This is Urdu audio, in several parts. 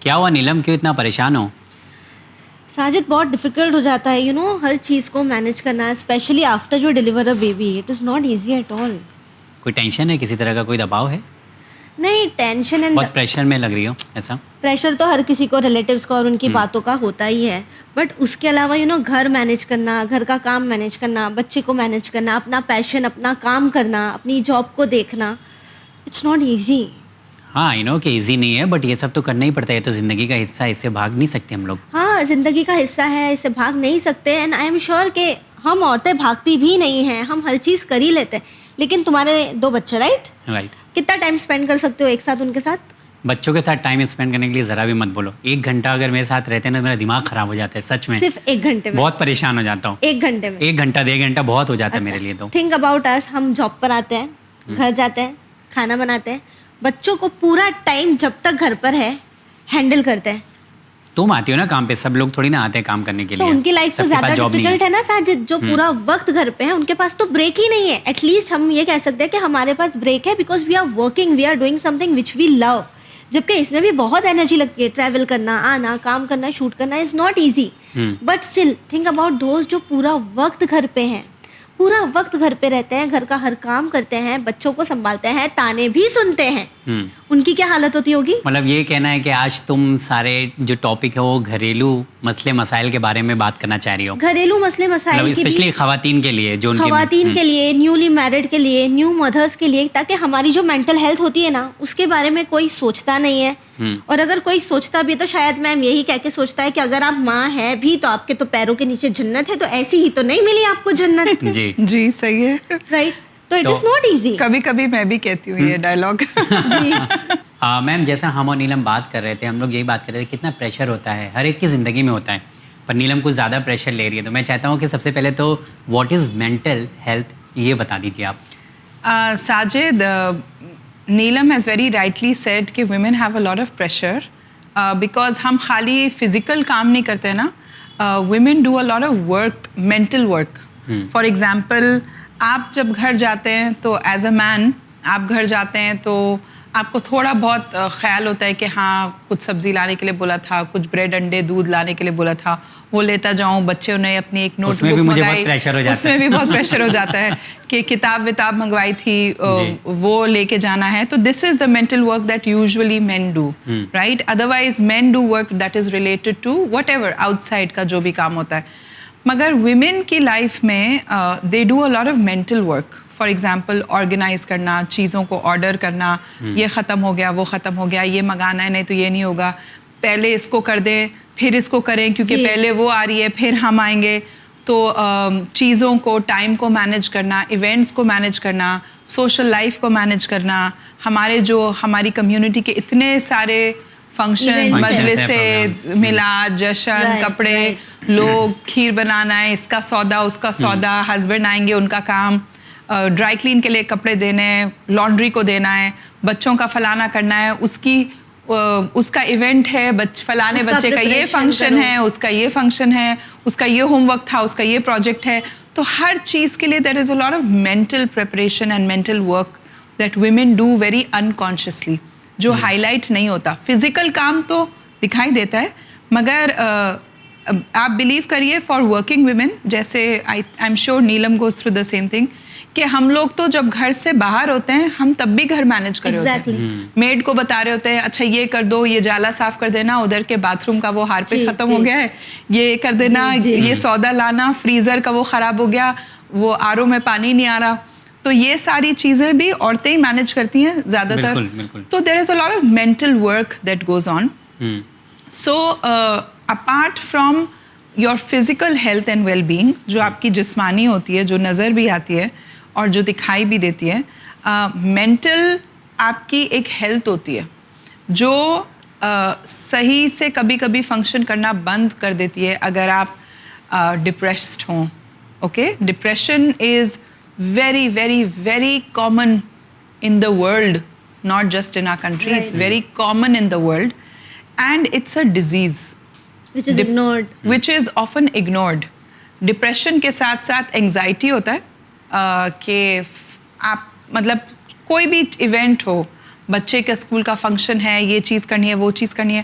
کیا ہوا نیلم, کیوں اتنا پریشان ہو؟ ساجد بہت ڈیفیکلٹ ہو جاتا ہے ہر چیز کو مینیج کرنا, especially after you deliver a baby. It is not easy at all. کوئی ٹینشن ہے, کسی طرح کا کوئی دباؤ ہے؟ نہیں, ٹینشن اینڈ بہت پریشر میں لگ رہی ہو ایسا. پریشر تو ہر کسی کو ریلیٹیوس کا اور ان کی باتوں کا ہوتا ہی ہے, بٹ اس کے علاوہ گھر مینیج کرنا, گھر کا کام مینیج کرنا, بچے کو مینیج کرنا, اپنا پیشن, اپنا کام کرنا, اپنی جاب کو دیکھنا, اٹس ناٹ ایزی. ہاں کہ ایزی نہیں ہے, بٹ یہ سب تو کرنا ہی پڑتا ہے, یہ تو زندگی کا حصہ ہے, اس سے بھاگ نہیں سکتے ہم لوگ. ہاں, زندگی کا حصہ ہے, اس سے بھاگ نہیں سکتے. اینڈ آئی ایم شیور کہ ہم عورتیں بھاگتی بھی نہیں ہیں, ہم ہر چیز کر ہی لیتے ہیں. لیکن تمہارے 2 بچے رائٹ, کتنا ٹائم اسپینڈ کر سکتے ہو ایک ساتھ ان کے ساتھ؟ بچوں کے ساتھ ٹائم اسپینڈ کرنے کے لیے ذرا بھی مت بولو. 1 گھنٹہ اگر میرے ساتھ رہتے ہیں نا, میرا دماغ خراب ہو جاتا ہے سچ میں. صرف 1 گھنٹے میں بہت پریشان ہو جاتا ہوں. 1 گھنٹے میں 1 گھنٹہ 1.5 گھنٹہ بہت ہو جاتا ہے میرے لیے. تو تھنک اباؤٹ اس, ہم جاب پر آتے ہیں, گھر جاتے ہیں, کھانا بناتے ہیں, بچوں کو پورا ٹائم جب تک گھر پر ہے ہینڈل کرتے ہیں. تم آتی ہو نا کام پہ, سب لوگ تھوڑی نا آتے ہیں کام کرنے کے لیے. تو ان کی لائف تو زیادہ ڈیفیکلٹ ہے نا ساجد, جو پورا وقت گھر پہ ہیں ان کے پاس تو بریک ہی نہیں ہے. ایٹ لیسٹ ہم یہ کہہ سکتے ہیں کہ ہمارے پاس بریک ہے, because we are working, we are doing something which we love. جبکہ اس میں بھی بہت انرجی لگتی ہے, ٹریول کرنا, آنا, کام کرنا, شوٹ کرنا از not easy. But still think about those جو پورا وقت گھر پہ ہیں, پورا وقت گھر پہ رہتے ہیں, گھر کا ہر کام کرتے ہیں, بچوں کو سنبھالتے ہیں, تانے بھی سنتے ہیں. ان کی کیا حالت ہوتی ہوگی؟ مطلب یہ کہنا ہے کہ آج تم سارے جو ٹاپک ہے وہ گھریلو مسئلے مسائل کے بارے میں بات کرنا چاہ رہی ہو. گھریلو مسئلے مسائل اسپیشلی خواتین کے لیے, جو خواتین کے لیے, نیولی میرڈ کے لیے, نیو مدرس کے لیے, تاکہ ہماری جو مینٹل ہیلتھ ہوتی ہے نا, اس کے بارے میں کوئی سوچتا نہیں ہے. اور اگر کوئی سوچتا بھی تو شاید میم یہی کہہ کے سوچتا ہے کہ اگر آپ ماں ہے بھی تو آپ کے تو پیروں کے نیچے جنت ہے, تو ایسی ہی تو نہیں ملی آپ کو جنت. جی صحیح ہے, رائٹ. تو اٹ از ناٹ ایزی. کبھی کبھی میں بھی کہتی ہوں یہ ڈائلاگ. میم جیسا ہم اور نیلم بات کر رہے تھے, ہم لوگ یہی بات کر رہے تھے کتنا پریشر ہوتا ہے, ہر ایک کی زندگی میں ہوتا ہے, پر نیلم کچھ زیادہ پریشر لے رہی ہے. تو میں چاہتا ہوں کہ سب سے پہلے تو واٹ از مینٹل ہیلتھ, یہ بتا دیجیے آپ. ساجد, نیلم ہیز ویری رائٹلی سیڈ کہ women have a lot of pressure because ہم خالی فزیکل کام نہیں کرتے ہیں نا, women do a lot of work, mental work. For example, آپ جب گھر جاتے ہیں تو ایز اے مین آپ گھر جاتے ہیں تو آپ کو تھوڑا بہت خیال ہوتا ہے کہ ہاں کچھ سبزی لانے کے لیے بولا تھا, کچھ بریڈ انڈے دودھ لانے کے لیے بولا تھا, وہ لیتا جاؤں. بچے نے اپنی ایک نوٹ بک منگائی, اس میں بھی بہت پریشر ہو جاتا ہے کہ کتاب وتاب منگوائی تھی وہ لے کے جانا ہے. تو this is the mental work that usually men do, right. Otherwise men do work that is related to whatever outside کا جو بھی کام ہوتا ہے. مگر ویمن کی لائف میں they do a lot of mental work. For example, organise کرنا, چیزوں کو آرڈر کرنا, یہ ختم ہو گیا, وہ ختم ہو گیا, یہ منگانا ہے, نہیں تو یہ نہیں ہوگا, پہلے اس کو کر دیں پھر اس کو کریں کیونکہ پہلے وہ آ رہی ہے پھر ہم آئیں گے. تو چیزوں کو, ٹائم کو مینیج کرنا, ایونٹس کو مینیج کرنا, سوشل لائف کو مینیج کرنا. ہماری کمیونٹی کے اتنے سارے فنکشن, مجلس سے, میلاد, جشن, کپڑے, لوگ کھیر بنانا ہے, اس کا سودا, اس کا سودا, ہسبینڈ آئیں گے ان کا کام, ڈرائی کلین کے لیے کپڑے دینے ہیں, لانڈری کو دینا ہے, بچوں کا فلانا کرنا ہے, اس کا ایونٹ ہے, فلانے بچے کا یہ فنکشن ہے, اس کا یہ فنکشن ہے, اس کا یہ ہوم ورک تھا, اس کا یہ پروجیکٹ ہے. تو ہر چیز کے لیے there is a lot of mental preparation and mental work that women do very unconsciously, جو ہائی لائٹ نہیں ہوتا. فزیکل کام تو دکھائی دیتا ہے, مگر آپ بلیو کریے فار ورکنگ ویمن, جیسے I am sure Neelam goes through the same thing, کہ ہم لوگ تو جب گھر سے باہر ہوتے ہیں ہم تب بھی گھر مینیج کر رہے ہوتے ہیں. میڈ کو بتا رہے ہوتے ہیں اچھا یہ کر دو, یہ جالا صاف کر دینا, ادھر کے باتھ روم کا وہ ہارپک ختم ہو گیا ہے, یہ کر دینا, یہ سودا لانا, فریزر کا وہ خراب ہو گیا, وہ آر او میں پانی نہیں آ رہا. تو یہ ساری چیزیں بھی عورتیں ہی مینیج کرتی ہیں زیادہ تر. تو there is a lot of mental work that goes on. So apart from your physical health and well being, جو آپ کی جسمانی ہوتی ہے, جو نظر بھی آتی ہے اور جو دکھائی بھی دیتی ہے, مینٹل آپ کی ایک ہیلتھ ہوتی ہے جو صحیح سے کبھی کبھی فنکشن کرنا بند کر دیتی ہے اگر آپ ڈپریسڈ ہوں. Okay, depression is very very very common in the world, not just in our country, it's very common in the world, and it's a disease which is ignored, which is often ignored. Depression کے ساتھ ساتھ anxiety ہوتا ہے کہ آپ مطلب کوئی بھی ایونٹ ہو, بچے کے اسکول کا فنکشن ہے, یہ چیز کرنی ہے, وہ چیز کرنی ہے,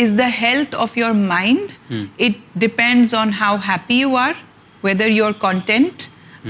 is the health of your mind. It depends on how happy you are, whether you're content.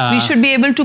We should be able to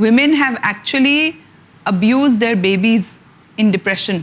women have actually abused their babies in depression.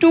2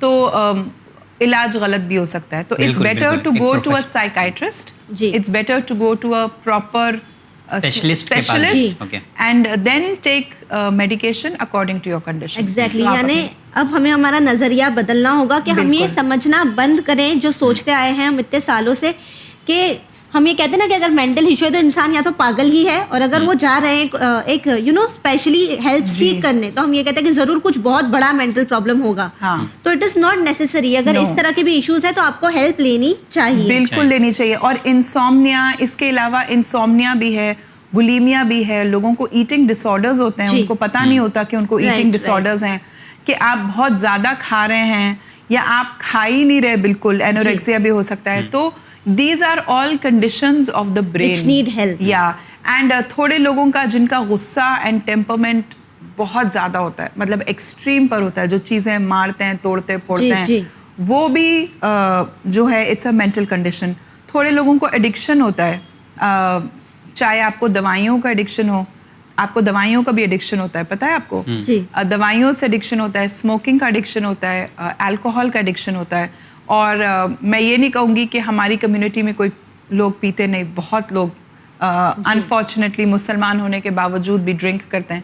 تو علاج غلط بھی ہو سکتا ہے. تو it's better to go to a psychiatrist, it's better to go to a proper specialist and then take medication according to your condition. Exactly. یعنی اب ہمیں ہمارا نظریہ بدلنا ہوگا کہ ہم یہ سمجھنا بند کریں جو سوچتے آئے ہیں ہم اتنے سالوں سے, کہ ہم یہ کہتے ہیں نا کہ اگر مینٹل ایشو ہے تو انسان یا تو پاگل ہی ہے, اور اگر وہ جا رہے ہیں ایک اسپیشلی ہیلپ سیک کرنے, تو ہم یہ کہتے ہیں کہ ضرور کچھ بہت بڑا مینٹل پرابلم ہوگا. تو اٹ از ناٹ نیسسری. اگر اس طرح کے بھی ایشوز ہیں تو آپ کو ہیلپ لینی چاہیے, بالکل لینی چاہیے. اور انسومنیا, اس کے علاوہ انسومنیا بھی ہے, بولیمیا بھی ہے. لوگوں کو ایٹنگ ڈس آرڈرز ہوتے ہیں, ان کو پتہ نہیں ہوتا کہ ان کو ایٹنگ ڈس آرڈرز ہیں, کہ آپ بہت زیادہ کھا رہے ہیں یا آپ کھا ہی نہیں رہے بالکل, اینوریکسیا بھی ہو سکتا ہے. تو these are all conditions of the brain which need help. Yeah. And تھوڑے لوگوں کا جن کا غصہ اینڈ ٹیمپرمنٹ بہت زیادہ ہوتا ہے, مطلب ایکسٹریم پر ہوتا ہے, جو چیزیں مارتے ہیں, توڑتے پھوڑتے ہیں, وہ بھی جو ہے اٹس اے مینٹل کنڈیشن. تھوڑے لوگوں کو ایڈکشن ہوتا ہے, چاہے آپ کو دوائیوں کا ایڈکشن ہو, آپ کو دوائیوں کا بھی ایڈکشن ہوتا ہے, پتہ ہے آپ کو, دوائیوں سے ایڈکشن ہوتا ہے, اسموکنگ کا ایڈکشن ہوتا ہے, الکوہول کا ایڈکشن ہوتا ہے. اور میں یہ نہیں کہوں گی کہ ہماری کمیونٹی میں کوئی لوگ پیتے نہیں, بہت لوگ انفارچونیٹلی مسلمان ہونے کے باوجود بھی ڈرنک کرتے ہیں.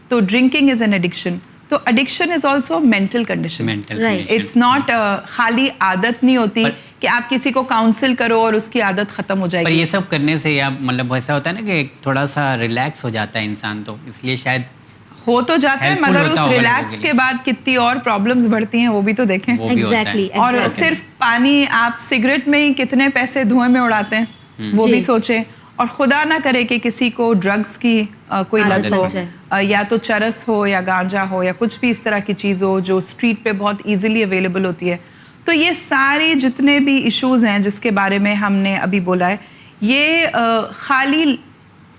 تو ڈرنکنگ از این ایڈکشن. تو addiction is also mental condition. It's not خالی عادت نہیں ہوتی کہ آپ کسی کو کاؤنسل کرو اور اس کی عادت ختم ہو جائے گی. پر یہ سب کرنے سے یا مطلب ایسا ہوتا ہے نا کہ تھوڑا سا ریلیکس ہو جاتا ہے انسان, تو اس لیے شاید ہو تو جاتا ہے, مگر اس ریلیکس کے بعد کتنی اور پرابلمس بڑھتی ہیں وہ بھی تو دیکھیں. اور صرف پانی, آپ سگریٹ میں ہی کتنے پیسے دھوئیں میں اڑاتے ہیں وہ بھی سوچیں. اور خدا نہ کرے کہ کسی کو ڈرگس کی کوئی لت ہو, یا تو چرس ہو یا گانجا ہو یا کچھ بھی اس طرح کی چیز ہو جو اسٹریٹ پہ بہت ایزیلی اویلیبل ہوتی ہے. تو یہ سارے جتنے بھی ایشوز ہیں جس کے بارے میں ہم نے ابھی بولا ہے, یہ خالی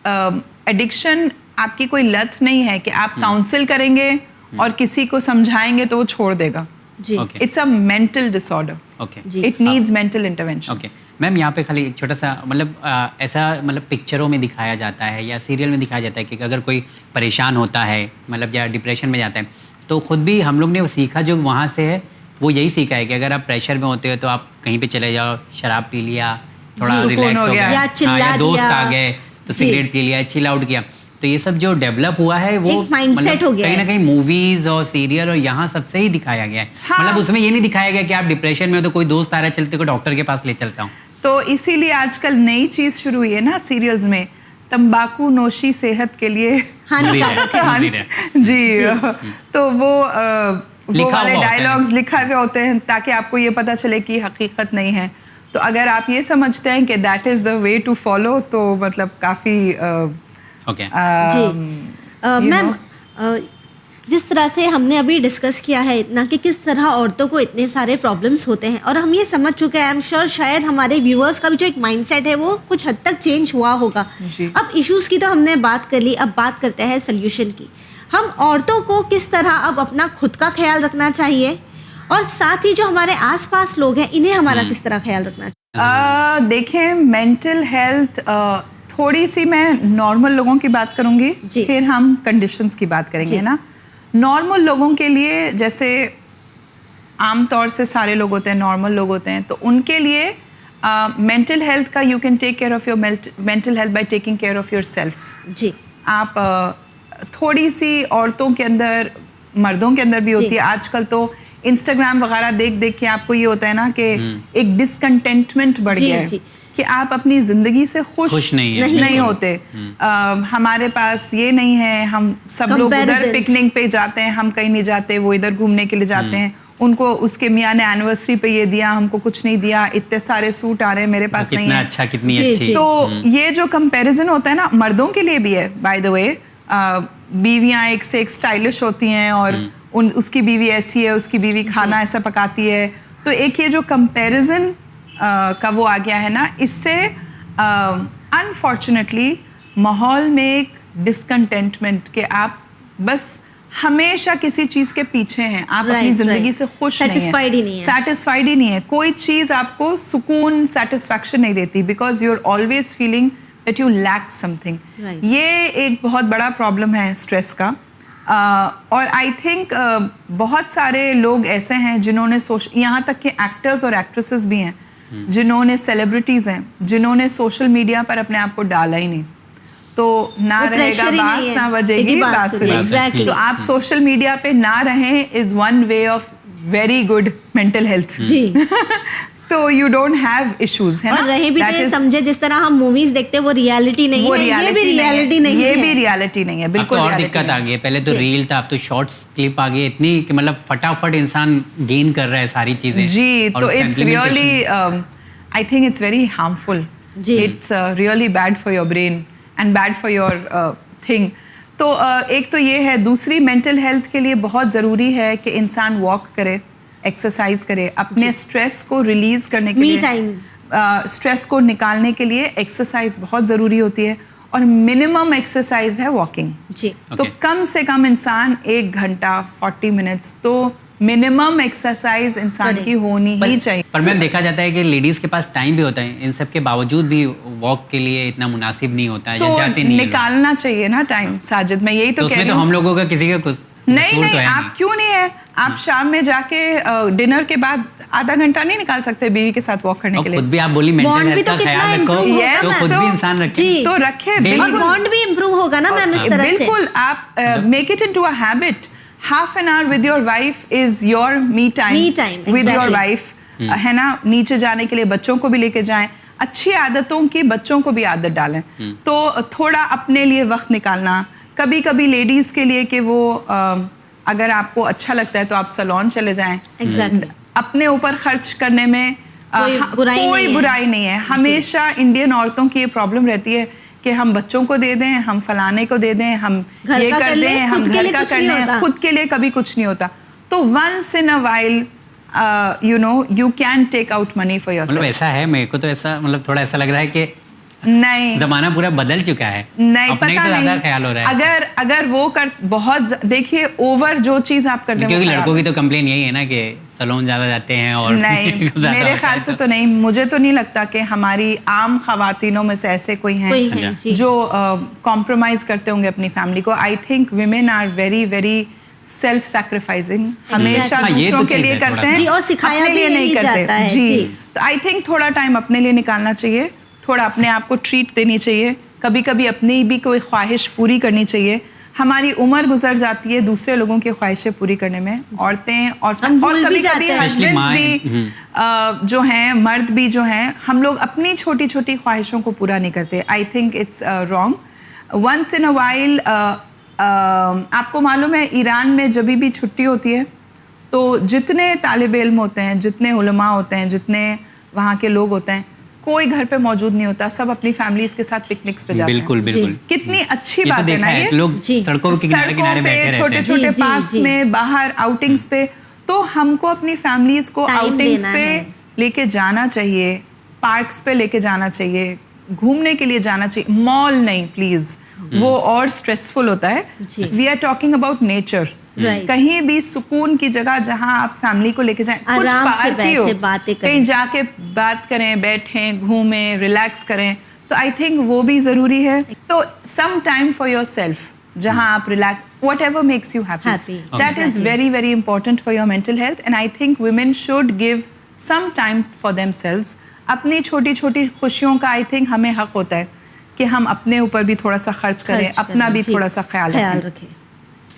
ایڈکشن آپ کی کوئی لت نہیں ہے کہ آپ کاؤنسل کریں گے اور کسی کو سمجھائیں گے تو وہ چھوڑ دے گا. It's a mental disorder, it needs mental intervention. Ma'am یہاں پہ خالی ایک چھوٹا سا مطلب ایسا مطلب پکچروں میں دکھایا جاتا ہے یا سیریل میں دکھایا جاتا ہے کہ اگر کوئی پریشان ہوتا ہے مطلب یا ڈپریشن میں جاتا ہے, تو خود بھی ہم لوگ نے وہ سیکھا جو وہاں سے ہے, وہ یہی سیکھا ہے کہ اگر آپ پریشر میں ہوتے ہو تو آپ کہیں پہ چلے جاؤ, شراب پی لیا, تھوڑا ریلیکس ہو گیا, یا دوست آ گئے تو سگریٹ پی لیا, چل آؤٹ کیا. تو یہ سب جو ڈیولپ ہوا ہے وہ کہیں نہ کہیں موویز اور سیریل اور یہاں سب سے ہی دکھایا گیا ہے. مطلب اس میں یہ نہیں دکھایا گیا کہ آپ ڈپریشن میں ہو تو کوئی دوست آ رہا ہے چلتے کو ڈاکٹر کے پاس لے چلتا ہوں. تو اسی لیے آج کل نئی چیز شروع ہوئی ہے نا سیریلز میں, تمباکو نوشی صحت کے لیے جی. تو وہ والے ڈائلاگز لکھا ہوئے ہوتے ہیں تاکہ آپ کو یہ پتہ چلے کہ حقیقت نہیں ہے. تو اگر آپ یہ سمجھتے ہیں کہ that is the way to follow, تو مطلب کافی میم جس طرح سے ہم نے ابھی ڈسکس کیا ہے اتنا کہ کس طرح عورتوں کو اتنے سارے پرابلمس ہوتے ہیں, اور ہم یہ سمجھ چکے ہیں, آئی ایم شیور شاید ہمارے ویورس کا بھی جو ایک مائنڈ سیٹ ہے وہ کچھ حد تک چینج ہوا ہوگا. اب ایشوز کی تو ہم نے بات کر لی, اب بات کرتے ہیں سلیوشن کی. ہم عورتوں کو کس طرح اب اپنا خود کا خیال رکھنا چاہیے, اور ساتھ ہی جو ہمارے آس پاس لوگ ہیں انہیں ہمارا کس طرح خیال رکھنا چاہیے. دیکھیں مینٹل ہیلتھ, تھوڑی سی میں نارمل لوگوں کی بات کروں گی, پھر ہم کنڈیشنز کی بات کریں گے نا. نارمل لوگوں کے لیے, جیسے عام طور سے سارے لوگ ہوتے ہیں, نارمل لوگ ہوتے ہیں, تو ان کے لیے مینٹل ہیلتھ کا you can take care of your mental health by taking care of yourself. جی, آپ تھوڑی سی عورتوں کے اندر, مردوں کے اندر بھی ہوتی ہے آج کل, تو انسٹاگرام وغیرہ دیکھ دیکھ کے آپ کو یہ ہوتا ہے نا کہ ایک ڈسکنٹینٹمنٹ بڑھ گیا ہے کہ آپ اپنی زندگی سے خوش نہیں ہوتے. ہمارے پاس یہ نہیں ہے, ہم سب لوگ ادھر پکنک پہ جاتے ہیں, ہم کہیں نہیں جاتے, وہ ادھر گھومنے کے لیے جاتے ہیں, ان کو اس کے میاں نے اینیورسری پہ یہ دیا, ہم کو کچھ نہیں دیا, اتنے سارے سوٹ آ رہے ہیں میرے پاس نہیں ہے. تو یہ جو کمپیریزن ہوتا ہے نا, مردوں کے لیے بھی ہے بائی دا وے. بیویاں ایک سے ایک اسٹائلش ہوتی ہیں, اور اس کی بیوی ایسی ہے, اس کی بیوی کھانا ایسا پکاتی ہے. تو ایک یہ جو کمپیریزن کا وہ آ گیا ہے نا, اس سے انفارچونیٹلی ماحول میں ایک ڈسکنٹینٹمنٹ کہ آپ بس ہمیشہ کسی چیز کے پیچھے ہیں, آپ اپنی زندگی سے خوش نہیں ہیں, سیٹسفائڈ ہی نہیں ہے. کوئی چیز آپ کو سکون, سیٹسفیکشن نہیں دیتی, because you are always feeling that you lack something. یہ ایک بہت بڑا پرابلم ہے اسٹریس کا. اور آئی تھنک بہت سارے لوگ ایسے ہیں جنہوں نے یہاں تک کہ ایکٹرز اور ایکٹریسز بھی ہیں جنہوں نے سیلیبریٹیز ہیں جنہوں نے سوشل میڈیا پر اپنے آپ کو ڈالا ہی نہیں. تو نہ رہے گا باس نہ بجے گی بانسری. تو آپ سوشل میڈیا پہ نہ رہیں is one way of very good mental health. تو یو ڈونٹ ہیو ایشوز ہے نا. اور رہے بھی تو سمجھے جس طرح ہم موویز دیکھتے ہیں وہ ریالٹی نہیں ہے, یہ بھی ریالٹی نہیں ہے. یہ بھی ریالٹی نہیں ہے بالکل. اور دقت آ گئی, پہلے تو ریل تھا, اب تو شارٹس کلپ آ گئی اتنی کہ مطلب فٹافٹ انسان گین کر رہا ہے ساری چیزیں. جی تو it's really I think it's very harmful. It's really bad for your brain and bad for your thing. تو ایک تو یہ ہے. دوسری مینٹل ہیلتھ کے لیے بہت ضروری ہے کہ انسان واک کرے, ایکسرسائز کرے, اپنے اسٹریس کو ریلیز کرنے کے لیے, اسٹریس کو نکالنے کے لیے ایکسرسائز بہت ضروری ہوتی ہے. اور منیمم ایکسرسائز ہے واکنگ. تو کم سے کم انسان 1 گھنٹہ 40 منٹس تو منیمم ایکسرسائز انسان کی ہونی ہی چاہیے. پر میم دیکھا جاتا ہے کہ لیڈیز کے پاس ٹائم بھی ہوتا ہے, ان سب کے باوجود بھی واک کے لیے اتنا مناسب نہیں ہوتا ہے, تو نکالنا چاہیے نا ٹائم. ساجد میں یہی تو کہہ رہی ہوں. ہم لوگوں کا کسی کا کچھ نہیں, آپ کیوں نہیں ہے. آپ شام میں جا کے ڈنر کے بعد آدھا گھنٹہ نہیں نکال سکتے بیوی کے ساتھ واک کرنے کے لیے. خود بھی آپ بولی مینٹل ہیلتھ کا خیال رکھو, تو خود بھی انسان رکھے تو رکھے. بانڈ بھی امپروو ہوگا نا میم اس طرح سے. بالکل. آپ make it into a habit. half an hour with your wife is your me time with your wife, ہے نا. نیچے جانے کے لیے بچوں کو بھی لے کے جائیں. اچھی عادتوں کی بچوں کو بھی عادت ڈالیں. تو تھوڑا اپنے لیے وقت نکالنا, کبھی کبھی لیڈیز کے لیے کہ وہ اگر آپ کو اچھا لگتا ہے تو آپ سیلون چلے جائیں. اپنے اوپر خرچ کرنے میں کوئی برائی نہیں ہے. ہمیشہ انڈین عورتوں کی یہ پرابلم رہتی ہے کہ ہم بچوں کو دے دیں, ہم فلانے کو دے دیں, ہم یہ کر دیں, ہم گھر کا کر لیں, خود کے لیے کبھی کچھ نہیں ہوتا. تو once in a while you can take out money for yourself. مطلب ایسا ہے, میرے کو تو ایسا مطلب تھوڑا ایسا لگ رہا ہے کہ نہیں, زمانہ پورا بدل چکا ہے. نہیں پتہ نہیں, نہیں خیال ہو رہا ہے اگر وہ بہت دیکھیے اوور جو چیز آپ کرتے ہیں. کیونکہ لڑکوں کی تو کمپلین یہی ہے نا کہ سلون زیادہ جاتے ہیں. اور نہیں, میرے خیال سے تو نہیں. مجھے تو نہیں لگتا کہ ہماری عام خواتینوں میں سے ایسے کوئی ہیں جو کمپرومائز کرتے ہوں گے اپنی فیملی کو. I think women are very very self sacrificing. ہمیشہ دوسروں کے لیے کرتے ہیں, اپنے لیے نہیں کرتے. جی تو آئی تھنک تھوڑا ٹائم اپنے لیے نکالنا چاہیے, تھوڑا اپنے آپ کو ٹریٹ دینی چاہیے, کبھی کبھی اپنی بھی کوئی خواہش پوری کرنی چاہیے. ہماری عمر گزر جاتی ہے دوسرے لوگوں کی خواہشیں پوری کرنے میں, عورتیں اور کبھی کبھی ہسبینڈز بھی جو ہیں, مرد بھی جو ہیں, ہم لوگ اپنی چھوٹی چھوٹی خواہشوں کو پورا نہیں کرتے. I think it's wrong. Once in a while آپ کو معلوم ہے ایران میں جب بھی چھٹی ہوتی ہے تو جتنے طالب علم ہوتے ہیں, جتنے علماء ہوتے ہیں, جتنے وہاں کے لوگ ہوتے ہیں, کوئی گھر پہ موجود نہیں ہوتا, سب اپنی فیملیز کے ساتھ پکنکس پہ جاتے ہیں. بالکل بالکل. کتنی اچھی بات ہے نا یہ. لوگ سڑکوں پہ چھوٹے چھوٹے پارکس میں, باہر آؤٹنگس پہ. تو ہم کو اپنی فیملیز کو آؤٹنگس پہ لے کے جانا چاہیے, پارکس پہ لے کے جانا چاہیے, گھومنے کے لیے جانا چاہیے. مال نہیں پلیز, وہ اور اسٹریسفل ہوتا ہے. We are talking about nature. کہیں بھی سکون کی جگہ جہاں آپ فیملی کو لے کے جائیں, کچھ پارک ہی ہو, کہیں جا کے بات کریں, بیٹھیں, گھومیں, ریلیکس کریں. تو آئی تھنک وہ بھی ضروری ہے. تو some time for your self, جہاں آپ relax, what ever makes you happy, that is very very important for your mental health. And I think women should give some time for them selves. اپنی چھوٹی چھوٹی خوشیوں کا آئی تھنک ہمیں حق ہوتا ہے کہ ہم اپنے اوپر بھی تھوڑا سا خرچ کریں, اپنا بھی تھوڑا سا خیال رکھیں.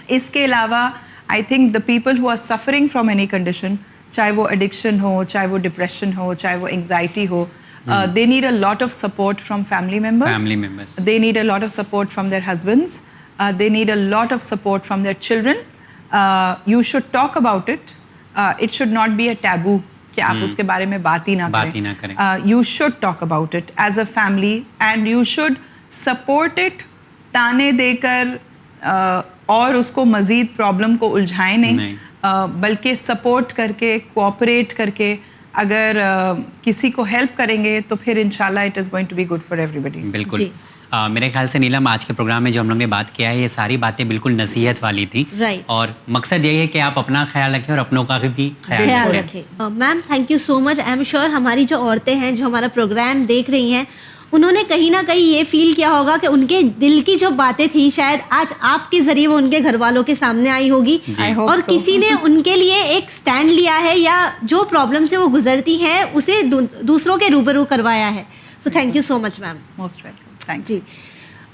اس کے علاوہ I think the people who are suffering from any condition, چاہے وہ ایڈکشن ہو, چاہے وہ ڈپریشن ہو, چاہے وہ انگزائٹی ہو, they need a lot of support from family members, they need a lot of support from their husbands, they need a lot of support from their children. You should talk about it. It should not be a taboo کہ آپ اس کے بارے میں بات ہی نہ کریں. You should talk about it as a family and you should support it. تانے دے کر اور اس کو مزید پرابلم کو الجھائیں نہیں, بلکہ سپورٹ کر کے, کوآپریٹ کر کے اگر کسی کو ہیلپ کریں گے تو پھر انشاءاللہ it is going to be good for everybody. بالکل. میرے خیال سے نیلم آج کے پروگرام میں جو ہم لوگ نے بات کیا ہے یہ ساری باتیں بالکل نصیحت والی تھی, اور مقصد یہی ہے کہ آپ اپنا خیال رکھیں اور اپنوں کا بھی خیال رکھیں. Ma'am thank you so much. I am sure ہماری جو عورتیں ہیں جو ہمارا پروگرام دیکھ رہی ہیں انہوں نے کہیں نہ کہیں یہ فیل کیا ہوگا کہ ان کے دل کی جو باتیں تھی شاید آج آپ کے ذریعے وہ ان کے گھر والوں کے سامنے آئی ہوگی, I hope اور so. کسی نے ان کے لیے ایک سٹینڈ لیا ہے یا جو پرابلم سے وہ گزرتی ہیں اسے دوسروں کے روبرو کروایا ہے. So thank you so much ma'am. Most welcome, thank جی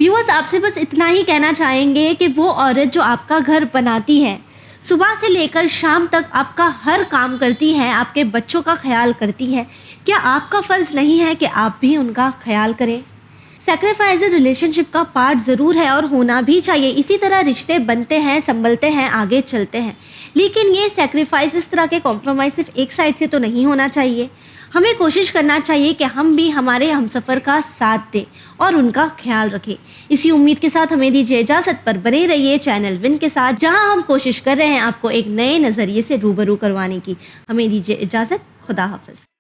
ویورز, آپ سے بس اتنا ہی کہنا چاہیں گے کہ وہ عورت جو آپ کا گھر بناتی ہے, صبح سے لے کر شام تک آپ کا ہر کام کرتی ہے, آپ کے بچوں کا خیال کرتی ہے, کیا آپ کا فرض نہیں ہے کہ آپ بھی ان کا خیال کریں؟ سیکریفائز ریلیشن شپ کا پارٹ ضرور ہے اور ہونا بھی چاہیے. اسی طرح رشتے بنتے ہیں, سنبھلتے ہیں, آگے چلتے ہیں, لیکن یہ سیکریفائز اس طرح کے کمپرومائز صرف ایک سائڈ سے تو نہیں ہونا چاہیے. ہمیں کوشش کرنا چاہیے کہ ہم بھی ہمارے ہمسفر کا ساتھ دیں اور ان کا خیال رکھیں. اسی امید کے ساتھ ہمیں دیجیے اجازت, پر بنے رہیے چینل ون کے ساتھ, جہاں ہم کوشش کر رہے ہیں آپ کو ایک نئے نظریے سے روبرو کروانے کی. ہمیں دیجیے اجازت, خدا حافظ.